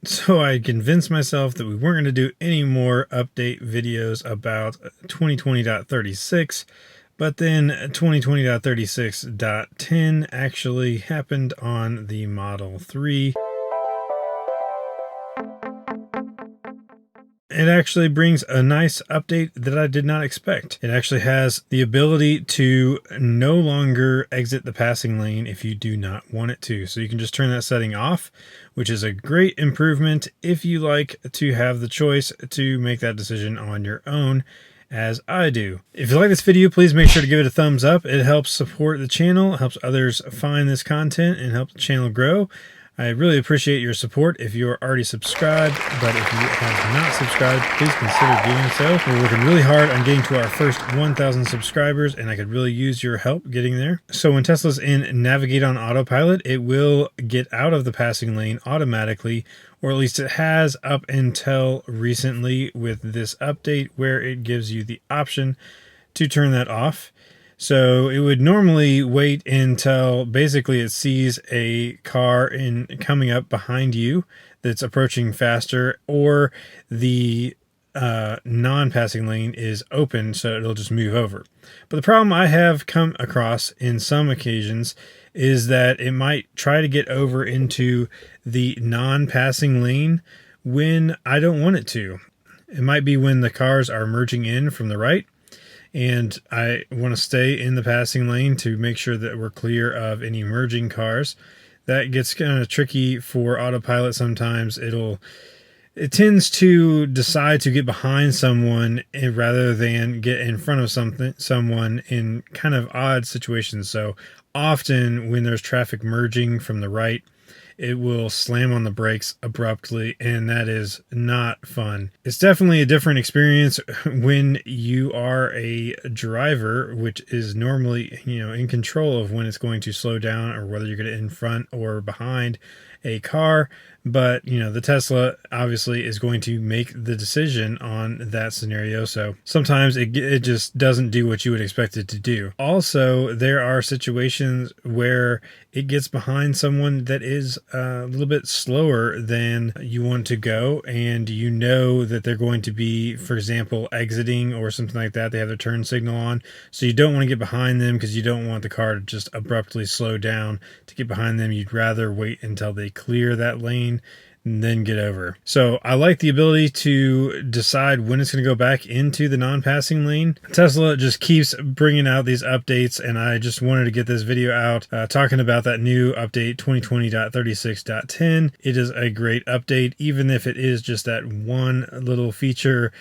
So I convinced myself that we weren't going to do any more update videos about 2020.36, but then 2020.36.10 actually happened on the Model 3. It actually brings a nice update that I did not expect. It actually has the ability to no longer exit the passing lane if you do not want it to. So you can just turn that setting off, which is a great improvement if you like to have the choice to make that decision on your own, as I do. If you like this video, please make sure to give it a thumbs up. It helps support the channel, helps others find this content, and helps the channel grow. I really appreciate your support if you're already subscribed, but if you have not subscribed, please consider doing so. We're working really hard on getting to our first 1,000 subscribers, and I could really use your help getting there. So when Tesla's in Navigate on Autopilot, it will get out of the passing lane automatically, or at least it has up until recently with this update where it gives you the option to turn that off. So it would normally wait until basically it sees a car coming up behind you that's approaching faster, or the non-passing lane is open, so it'll just move over. But the problem I have come across in some occasions is that it might try to get over into the non-passing lane when I don't want it to. It might be when the cars are merging in from the right, and I want to stay in the passing lane to make sure that we're clear of any merging cars. That gets kind of tricky for Autopilot sometimes. It tends to decide to get behind someone rather than get in front of someone in kind of odd situations. So often when there's traffic merging from the right, it will slam on the brakes abruptly, and that is not fun. It's definitely a different experience when you are a driver, which is normally, in control of when it's going to slow down or whether you're going to in front or behind a car. But, the Tesla obviously is going to make the decision on that scenario. So sometimes it just doesn't do what you would expect it to do. Also, there are situations where it gets behind someone that is a little bit slower than you want to go, and you know that they're going to be, for example, exiting or something like that. They have their turn signal on, so you don't want to get behind them because you don't want the car to just abruptly slow down to get behind them. You'd rather wait until they clear that lane and then get over. So I like the ability to decide when it's going to go back into the non-passing lane. Tesla just keeps bringing out these updates, and I just wanted to get this video out talking about that new update 2020.36.10. It is a great update, even if it is just that one little feature.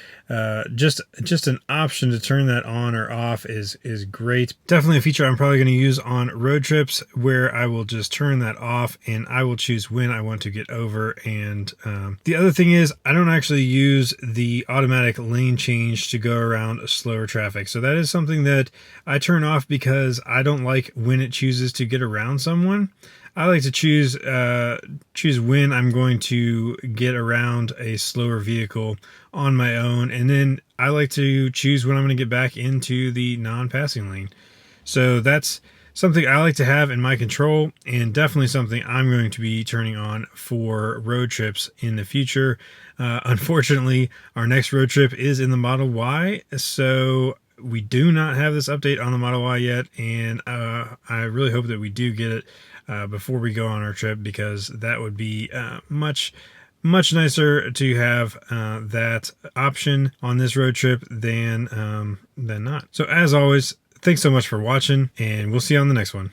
Just an option to turn that on or off is great. Definitely a feature I'm probably going to use on road trips, where I will just turn that off and I will choose when I want to get over. And the other thing is, I don't actually use the automatic lane change to go around slower traffic. So that is something that I turn off because I don't like when it chooses to get around someone. I like to choose when I'm going to get around a slower vehicle on my own, and then I like to choose when I'm going to get back into the non-passing lane. So that's something I like to have in my control, and definitely something I'm going to be turning on for road trips in the future. Unfortunately, our next road trip is in the Model Y, so we do not have this update on the Model Y yet, and I really hope that we do get it before we go on our trip, because that would be much nicer to have that option on this road trip than not. So as always, thanks so much for watching, and we'll see you on the next one.